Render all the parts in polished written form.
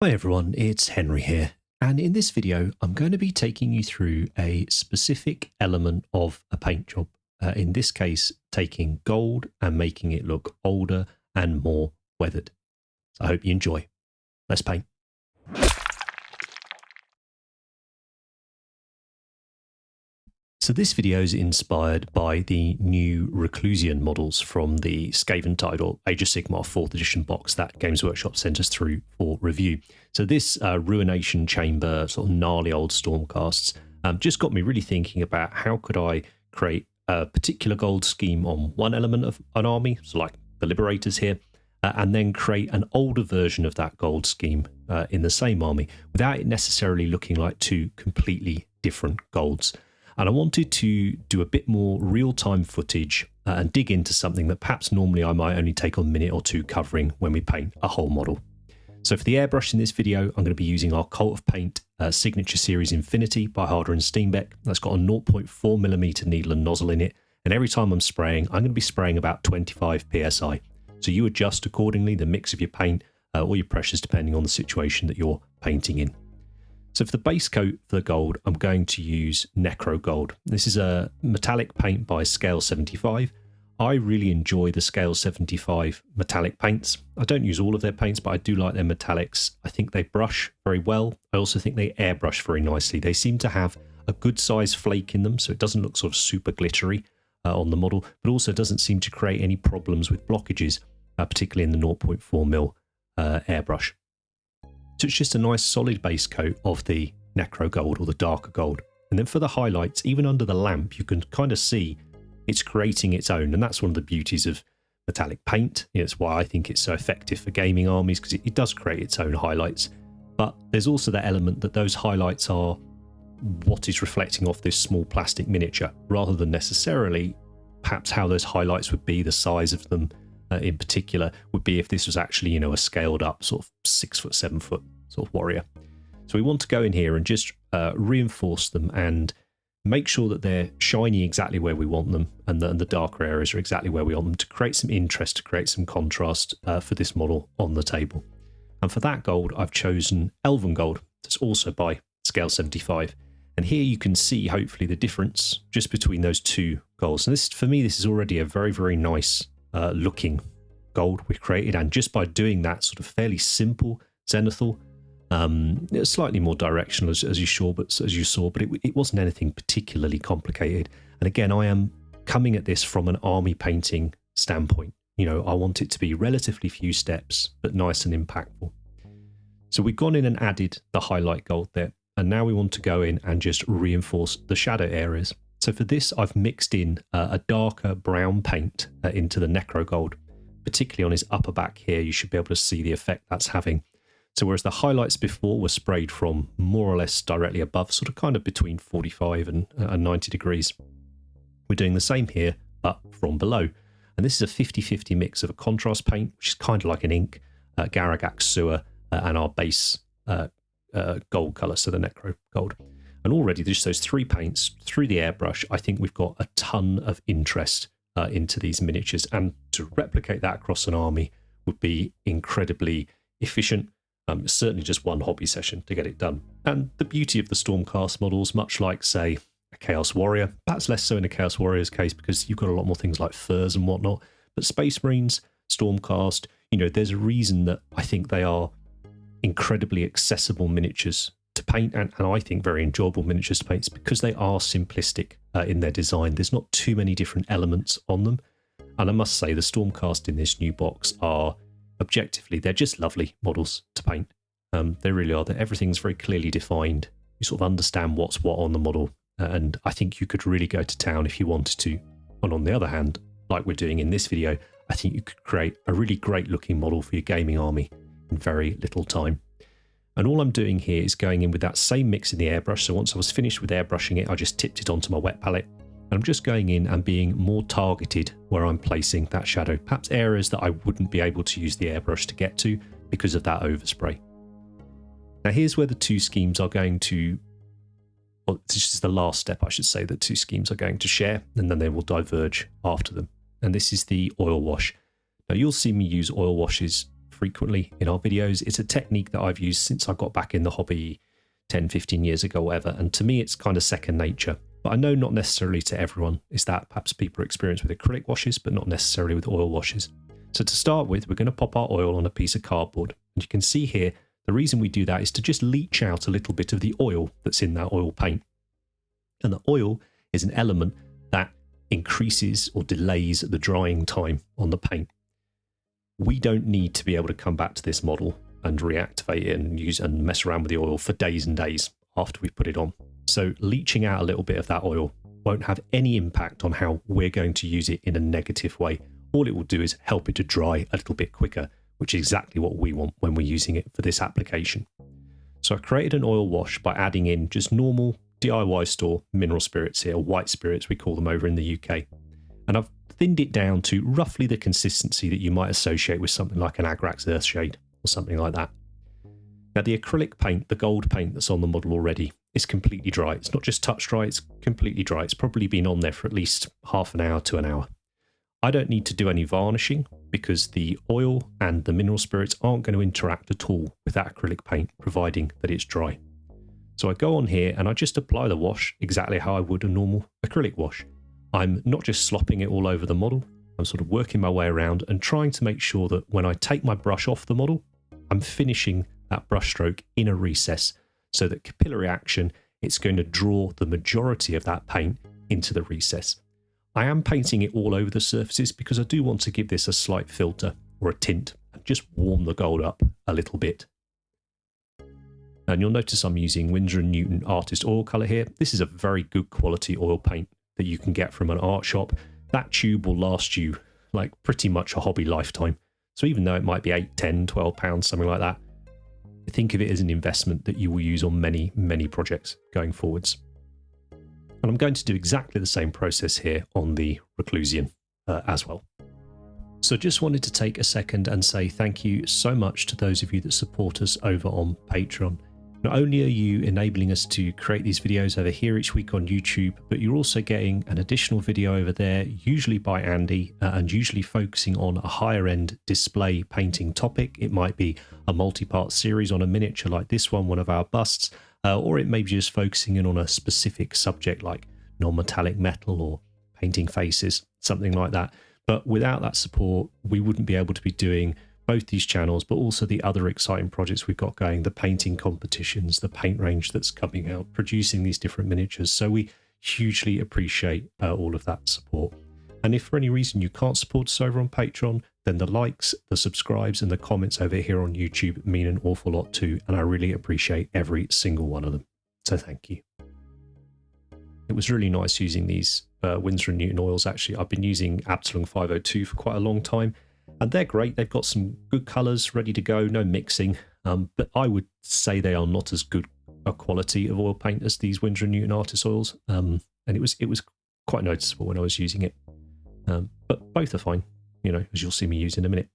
Hi everyone, it's Henry here, and in this video I'm going to be taking you through a specific element of a paint job, in this case taking gold and making it look older and more weathered. So I hope you enjoy. Let's paint. So this video is inspired by the new Reclusian models from the SKAVENTIDE or Age of Sigmar 4th edition box that Games Workshop sent us through for review. So this Ruination Chamber, sort of gnarly old Stormcasts, just got me really thinking about how could I create a particular gold scheme on one element of an army, so like the Liberators here, and then create an older version of that gold scheme in the same army without it necessarily looking like two completely different golds. And I wanted to do a bit more real-time footage and dig into something that perhaps normally I might only take a minute or two covering when we paint a whole model. So for the airbrush in this video, I'm going to be using our Cult of Paint Signature Series Infinity by Harder and Steenbeck. That's got a 0.4mm needle and nozzle in it. And every time I'm spraying, I'm going to be spraying about 25 psi. So you adjust accordingly the mix of your paint or your pressures depending on the situation that you're painting in. So for the base coat for the gold, I'm going to use Necro Gold. This is a metallic paint by Scale 75. I really enjoy the Scale 75 metallic paints. I don't use all of their paints, but I do like their metallics. I think they brush very well. I also think they airbrush very nicely. They seem to have a good size flake in them, so it doesn't look sort of super glittery on the model, but also doesn't seem to create any problems with blockages, particularly in the 0.4mm airbrush. So it's just a nice solid base coat of the Necro Gold or the darker gold. And then for the highlights, even under the lamp, you can kind of see it's creating its own. And that's one of the beauties of metallic paint. It's why I think it's so effective for gaming armies, because it does create its own highlights. But there's also that element that those highlights are what is reflecting off this small plastic miniature, rather than necessarily perhaps how those highlights would be, the size of them. In particular would be if this was actually, a scaled up sort of 6 foot, 7 foot sort of warrior. So we want to go in here and just reinforce them and make sure that they're shiny exactly where we want them, and the darker areas are exactly where we want them, to create some interest, to create some contrast for this model on the table. And for that gold, I've chosen Elven Gold. That's also by Scale 75. And here you can see, hopefully, the difference just between those two golds. And this, for me, this is already a very, very nice looking gold we've created, and just by doing that sort of fairly simple zenithal, slightly more directional as you saw, but it wasn't anything particularly complicated. And again, I am coming at this from an army painting standpoint. I want it to be relatively few steps, but nice and impactful. So we've gone in and added the highlight gold there, and now we want to go in and just reinforce the shadow areas. So for this, I've mixed in a darker brown paint into the Necro Gold, particularly on his upper back here. You should be able to see the effect that's having. So whereas the highlights before were sprayed from more or less directly above, sort of kind of between 45 and 90 degrees, we're doing the same here, but from below. And this is a 50-50 mix of a contrast paint, which is kind of like an ink, Garaghaks Sewer, and our base gold colour, so the Necro Gold. And already just those three paints through the airbrush, I think we've got a ton of interest into these miniatures. And to replicate that across an army would be incredibly efficient. Certainly just one hobby session to get it done. And the beauty of the Stormcast models, much like, say, a Chaos Warrior, perhaps less so in a Chaos Warrior's case because you've got a lot more things like furs and whatnot, but Space Marines, Stormcast, there's a reason that I think they are incredibly accessible miniatures to paint, and I think very enjoyable miniatures to paint, because they are simplistic in their design. There's not too many different elements on them, and I must say the Stormcast in this new box are objectively, they're just lovely models to paint. They really are. Everything's very clearly defined. You sort of understand what's what on the model, and I think you could really go to town if you wanted to. And on the other hand, like we're doing in this video, I think you could create a really great looking model for your gaming army in very little time. And all I'm doing here is going in with that same mix in the airbrush. So once I was finished with airbrushing it, I just tipped it onto my wet palette. And I'm just going in and being more targeted where I'm placing that shadow. Perhaps areas that I wouldn't be able to use the airbrush to get to because of that overspray. Now here's where the two schemes are going to, well, this is the last step, I should say, that two schemes are going to share, and then they will diverge after them. And this is the oil wash. Now you'll see me use oil washes frequently in our videos. It's a technique that I've used since I got back in the hobby 10, 15 years ago, whatever. And to me, it's kind of second nature. But I know not necessarily to everyone is that. Perhaps people are experienced with acrylic washes, but not necessarily with oil washes. So to start with, we're going to pop our oil on a piece of cardboard. And you can see here, the reason we do that is to just leach out a little bit of the oil that's in that oil paint. And the oil is an element that increases or delays the drying time on the paint. We don't need to be able to come back to this model and reactivate it and use and mess around with the oil for days and days after we put it on. So leaching out a little bit of that oil won't have any impact on how we're going to use it in a negative way. All it will do is help it to dry a little bit quicker, which is exactly what we want when we're using it for this application. So I created an oil wash by adding in just normal DIY store mineral spirits here, or white spirits we call them over in the UK. And I've thinned it down to roughly the consistency that you might associate with something like an Garaghaks Earthshade or something like that. Now the acrylic paint, the gold paint that's on the model already, is completely dry. It's not just touch dry, it's completely dry. It's probably been on there for at least half an hour to an hour. I don't need to do any varnishing because the oil and the mineral spirits aren't going to interact at all with that acrylic paint, providing that it's dry. So I go on here and I just apply the wash exactly how I would a normal acrylic wash. I'm not just slopping it all over the model, I'm sort of working my way around and trying to make sure that when I take my brush off the model, I'm finishing that brush stroke in a recess so that capillary action, it's going to draw the majority of that paint into the recess. I am painting it all over the surfaces because I do want to give this a slight filter or a tint and just warm the gold up a little bit. And you'll notice I'm using Winsor Newton Artist Oil Colour here. This is a very good quality oil paint that you can get from an art shop. That tube will last you like pretty much a hobby lifetime. So even though it might be 8, 10, 12 pounds, something like that, think of it as an investment that you will use on many, many projects going forwards. And I'm going to do exactly the same process here on the Reclusian as well. So just wanted to take a second and say thank you so much to those of you that support us over on Patreon. Not only are you enabling us to create these videos over here each week on YouTube, but you're also getting an additional video over there, usually by Andy, and usually focusing on a higher end display painting topic. It might be a multi-part series on a miniature like this one of our busts, or it may be just focusing in on a specific subject like non-metallic metal or painting faces, something like that. But without that support, we wouldn't be able to be doing both these channels, but also the other exciting projects we've got going, the painting competitions, the paint range that's coming out, producing these different miniatures. So we hugely appreciate all of that support. And if for any reason you can't support us over on Patreon, then the likes, the subscribes and the comments over here on YouTube mean an awful lot too. And I really appreciate every single one of them. So thank you. It was really nice using these Winsor Newton oils. Actually, I've been using Absalom 502 for quite a long time. And they're great. They've got some good colours ready to go, no mixing. But I would say they are not as good a quality of oil paint as these Winsor Newton Artist oils. And it was quite noticeable when I was using it. But both are fine, you know, as you'll see me use in a minute.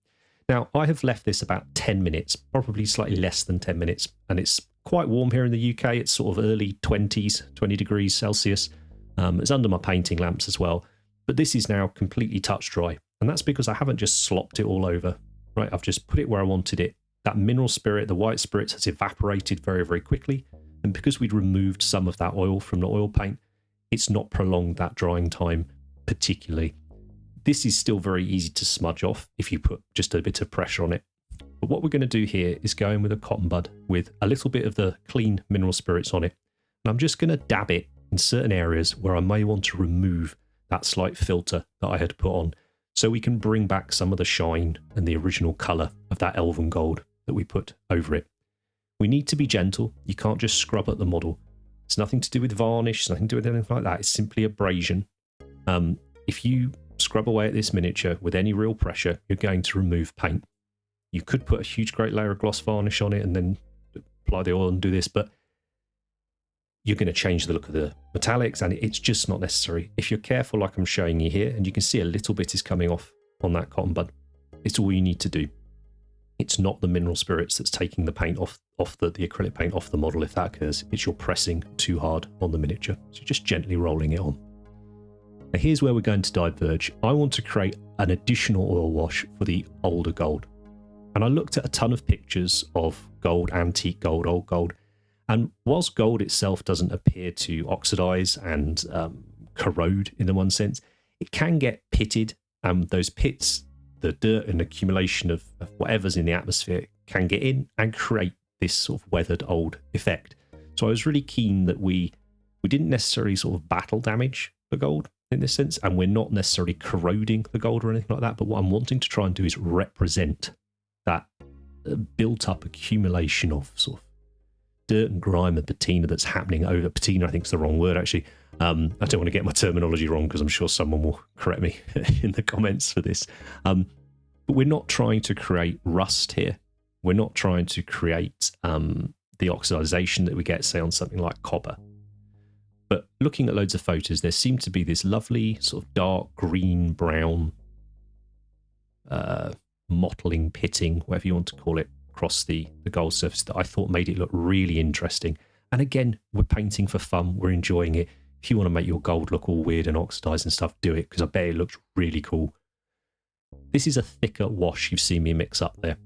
Now, I have left this about 10 minutes, probably slightly less than 10 minutes. And it's quite warm here in the UK. It's sort of early 20s, 20 degrees Celsius. It's under my painting lamps as well. But this is now completely touch dry. And that's because I haven't just slopped it all over, right? I've just put it where I wanted it. That mineral spirit, the white spirits, has evaporated very, very quickly. And because we'd removed some of that oil from the oil paint, it's not prolonged that drying time particularly. This is still very easy to smudge off if you put just a bit of pressure on it. But what we're going to do here is go in with a cotton bud with a little bit of the clean mineral spirits on it. And I'm just going to dab it in certain areas where I may want to remove that slight filter that I had put on, so we can bring back some of the shine and the original colour of that Elven Gold that we put over it. We need to be gentle. You can't just scrub at the model. It's nothing to do with varnish, it's nothing to do with anything like that. It's simply abrasion. If you scrub away at this miniature with any real pressure, you're going to remove paint. You could put a huge great layer of gloss varnish on it and then apply the oil and do this, but you're going to change the look of the metallics and it's just not necessary. If you're careful like I'm showing you here, and you can see a little bit is coming off on that cotton bud, it's all you need to do. It's not the mineral spirits that's taking the paint off the acrylic paint off the model if that occurs. It's you're pressing too hard on the miniature. So you're just gently rolling it on. Now here's where we're going to diverge. I want to create an additional oil wash for the older gold. And I looked at a ton of pictures of gold, antique gold, old gold. And whilst gold itself doesn't appear to oxidize and corrode in the one sense, it can get pitted. Those pits, the dirt and accumulation of whatever's in the atmosphere can get in and create this sort of weathered old effect. So I was really keen that we didn't necessarily sort of battle damage the gold in this sense, and we're not necessarily corroding the gold or anything like that, but what I'm wanting to try and do is represent that built up accumulation of sort of dirt and grime and patina that's happening over. Patina, I think, is the wrong word, actually. I don't want to get my terminology wrong because I'm sure someone will correct me in the comments for this. But we're not trying to create rust here. We're not trying to create the oxidization that we get, say, on something like copper. But looking at loads of photos, there seemed to be this lovely sort of dark green, brown, mottling, pitting, whatever you want to call it, across the gold surface that I thought made it look really interesting. And again, we're painting for fun. We're enjoying it. If you want to make your gold look all weird and oxidized and stuff, do it, because I bet it looks really cool. This is a thicker wash you've seen me mix up there.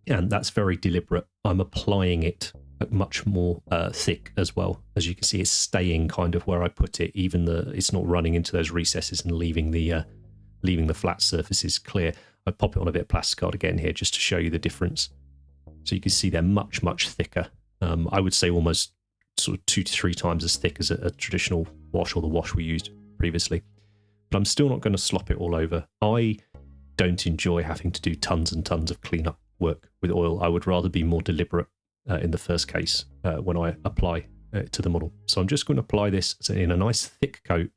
And that's very deliberate. I'm applying it much more thick as well. As you can see, it's staying kind of where I put it. Even it's not running into those recesses and leaving the flat surfaces clear. I pop it on a bit of plastic card again here just to show you the difference. So you can see they're much, much thicker. I would say almost sort of 2 to 3 times as thick as a traditional wash or the wash we used previously. But I'm still not going to slop it all over. I don't enjoy having to do tons and tons of cleanup work with oil. I would rather be more deliberate in the first case when I apply to the model. So I'm just going to apply this in a nice thick coat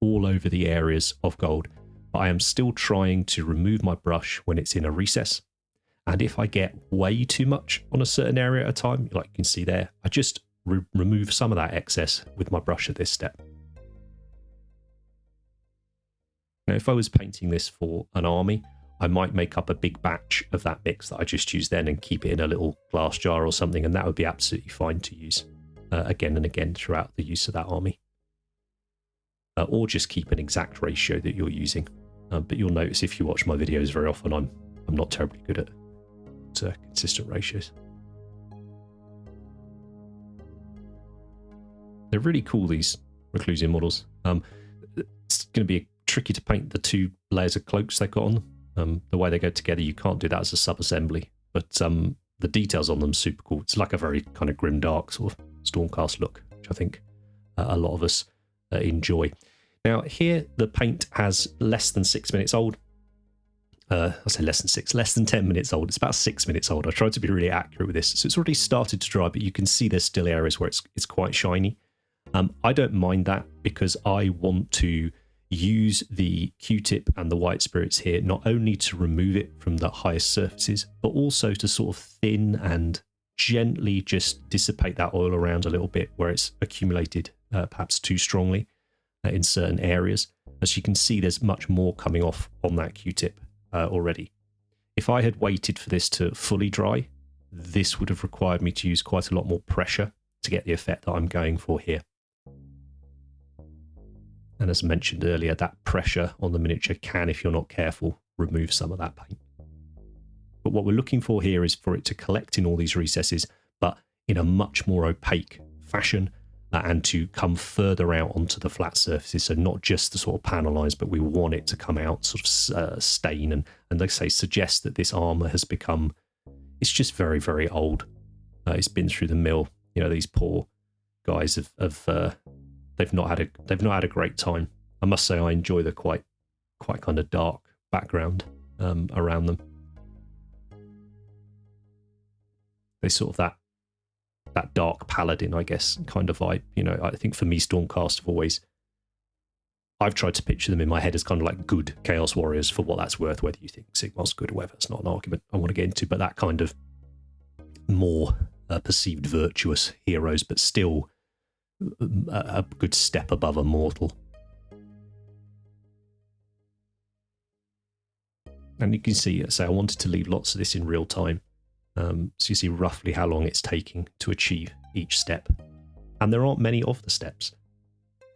all over the areas of gold. But I am still trying to remove my brush when it's in a recess. And if I get way too much on a certain area at a time, like you can see there, I just remove some of that excess with my brush at this step. Now, if I was painting this for an army, I might make up a big batch of that mix that I just used then and keep it in a little glass jar or something, and that would be absolutely fine to use again and again throughout the use of that army. Or just keep an exact ratio that you're using. But you'll notice if you watch my videos very often, I'm not terribly good at consistent ratios. They're really cool, these Reclusian models. It's going to be tricky to paint the 2 layers of cloaks they've got on them. The way they go together, you can't do that as a sub-assembly, but the details on them are super cool. It's like a very kind of grim-dark sort of Stormcast look, which I think a lot of us enjoy. Now here, the paint has less than 6 minutes old. I say less than 10 minutes old. It's about 6 minutes old. I tried to be really accurate with this. So it's already started to dry, but you can see there's still areas where it's quite shiny. I don't mind that because I want to use the Q-tip and the white spirits here, not only to remove it from the highest surfaces, but also to sort of thin and gently just dissipate that oil around a little bit where it's accumulated perhaps too strongly in certain areas. As you can see, there's much more coming off on that Q-tip already. If I had waited for this to fully dry, this would have required me to use quite a lot more pressure to get the effect that I'm going for here. And as mentioned earlier, that pressure on the miniature can, if you're not careful, remove some of that paint. But what we're looking for here is for it to collect in all these recesses, but in a much more opaque fashion, and to come further out onto the flat surfaces. So not just the sort of panel lines, but we want it to come out sort of stain and they say suggest that this armor has become, it's just very, very old. It's been through the mill. You know, these poor guys have they've not had a great time. I must say I enjoy the quite kind of dark background around them. They sort of that dark paladin, I guess, kind of vibe. You know, I think for me, Stormcast I've tried to picture them in my head as kind of like good Chaos Warriors, for what that's worth, whether you think Sigmar's good or whatever. It's not an argument I want to get into, but that kind of more perceived virtuous heroes, but still a good step above a mortal. And you can see, I wanted to leave lots of this in real time. So you see roughly how long it's taking to achieve each step. And there aren't many of the steps.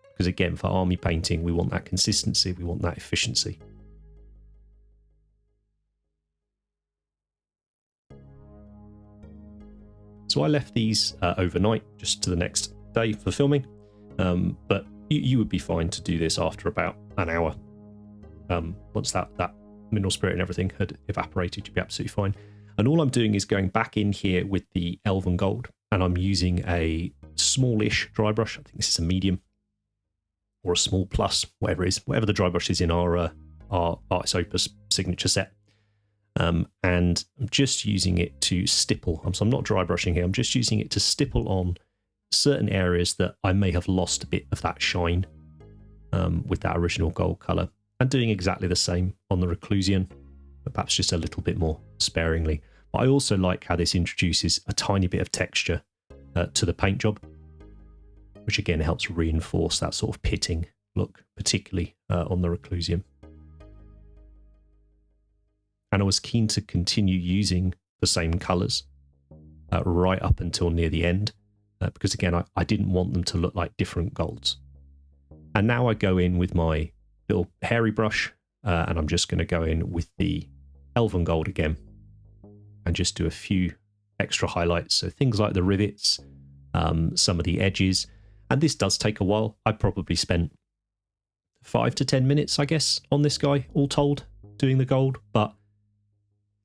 Because again, for army painting, we want that consistency, we want that efficiency. So I left these overnight, just to the next day for filming. But you would be fine to do this after about an hour. Once that mineral spirit and everything had evaporated, you'd be absolutely fine. And all I'm doing is going back in here with the Elven Gold, and I'm using a smallish dry brush. I think this is a medium or a small plus, whatever it is, whatever the dry brush is in our Artis Opus signature set. And I'm just using it to stipple. So I'm not dry brushing here. I'm just using it to stipple on certain areas that I may have lost a bit of that shine with that original gold colour. And doing exactly the same on the Reclusian, but perhaps just a little bit more sparingly. But I also like how this introduces a tiny bit of texture to the paint job, which again helps reinforce that sort of pitting look, particularly on the Reclusian. And I was keen to continue using the same colours right up until near the end, because again, I didn't want them to look like different golds. And now I go in with my little hairy brush, and I'm just going to go in with the Elven Gold again and just do a few extra highlights. So things like the rivets, some of the edges, and this does take a while. I probably spent 5 to 10 minutes, I guess, on this guy, all told, doing the gold, but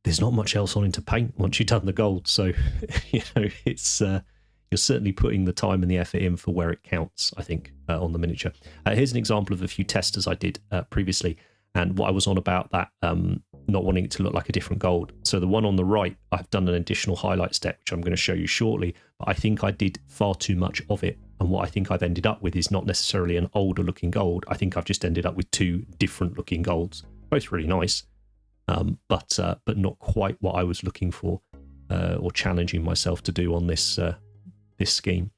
there's not much else on him to paint once you've done the gold. So, it's you're certainly putting the time and the effort in for where it counts, I think, on the miniature. Here's an example of a few testers I did previously, and what I was on about that not wanting it to look like a different gold. So the one on the right, I've done an additional highlight step, which I'm going to show you shortly, but I think I did far too much of it, and what I think I've ended up with is not necessarily an older looking gold. I think I've just ended up with 2 different looking golds, both really nice, but not quite what I was looking for or challenging myself to do on this scheme.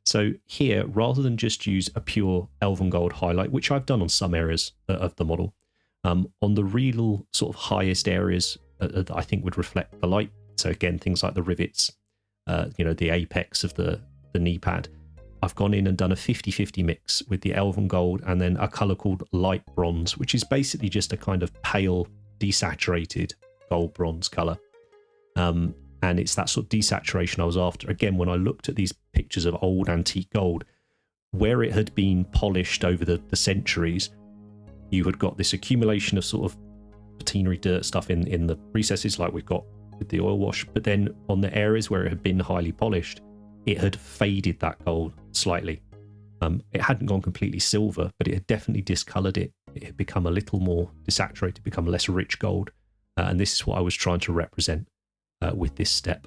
So here, rather than just use a pure Elven Gold highlight, which I've done on some areas of the model, on the real sort of highest areas that I think would reflect the light, so again, things like the rivets, the apex of the knee pad, I've gone in and done a 50-50 mix with the Elven Gold and then a colour called light bronze, which is basically just a kind of pale, desaturated gold bronze colour. And it's that sort of desaturation I was after. Again, when I looked at these pictures of old antique gold, where it had been polished over the centuries, you had got this accumulation of sort of patinary dirt stuff in the recesses like we've got with the oil wash. But then on the areas where it had been highly polished, it had faded that gold slightly. It hadn't gone completely silver, but it had definitely discoloured it. It had become a little more desaturated, become less rich gold. And this is what I was trying to represent with this step.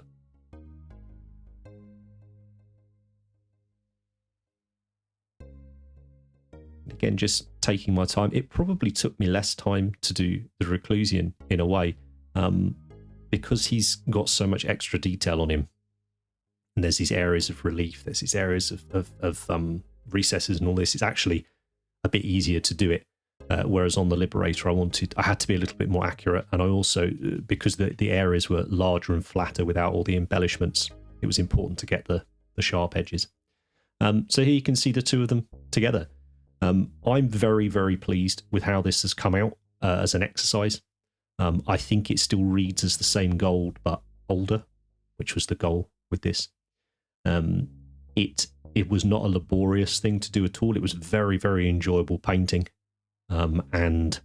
Again, just taking my time. It probably took me less time to do the Reclusian in a way, because he's got so much extra detail on him. And there's these areas of relief, there's these areas of recesses and all this. It's actually a bit easier to do it. Whereas on the Liberator, I had to be a little bit more accurate. And I also, because the areas were larger and flatter without all the embellishments, it was important to get the sharp edges. So here you can see the two of them together. I'm very, very pleased with how this has come out as an exercise. I think it still reads as the same gold, but older, which was the goal with this. It was not a laborious thing to do at all. It was very, very enjoyable painting. And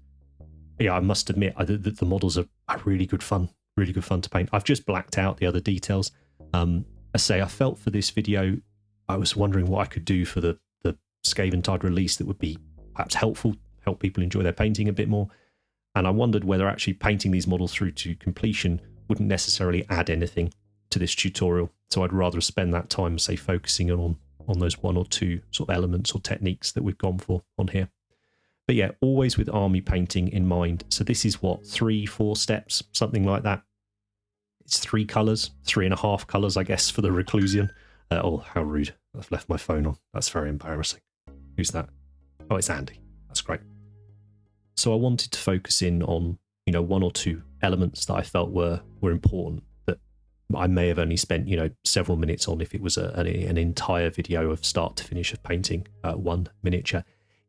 yeah, I must admit that the models are really good fun to paint. I've just blacked out the other details. I say I felt for this video, I was wondering what I could do for the SKAVENTIDE release that would be perhaps help people enjoy their painting a bit more. And I wondered whether actually painting these models through to completion wouldn't necessarily add anything to this tutorial. So I'd rather spend that time, say, focusing on those 1 or 2 sort of elements or techniques that we've gone for on here. But yeah, always with army painting in mind. So this is what, 3-4 steps, something like that. It's 3 colours, 3.5 colours, I guess, for the Reclusian. Oh, how rude. I've left my phone on. That's very embarrassing. Who's that? Oh, it's Andy. That's great. So I wanted to focus in on, 1 or 2 elements that I felt were important, that I may have only spent, several minutes on if it was an entire video of start to finish of painting one miniature.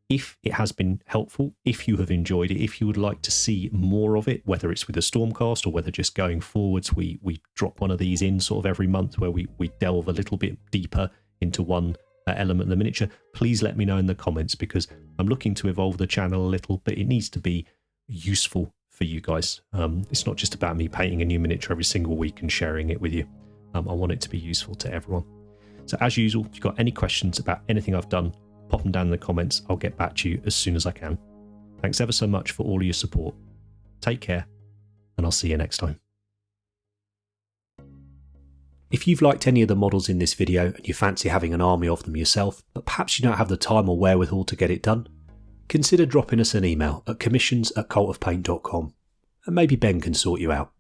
If it has been helpful, if you have enjoyed it, if you would like to see more of it, whether it's with a Stormcast or whether just going forwards, we drop one of these in sort of every month where we delve a little bit deeper into one element of the miniature, please let me know in the comments, because I'm looking to evolve the channel a little, but it needs to be useful for you guys. It's not just about me painting a new miniature every single week and sharing it with you. I want it to be useful to everyone. So as usual, if you've got any questions about anything I've done, pop them down in the comments. I'll get back to you as soon as I can. Thanks ever so much for all of your support. Take care, and I'll see you next time. If you've liked any of the models in this video and you fancy having an army of them yourself, but perhaps you don't have the time or wherewithal to get it done, consider dropping us an email at commissions@cultofpaint.com, and maybe Ben can sort you out.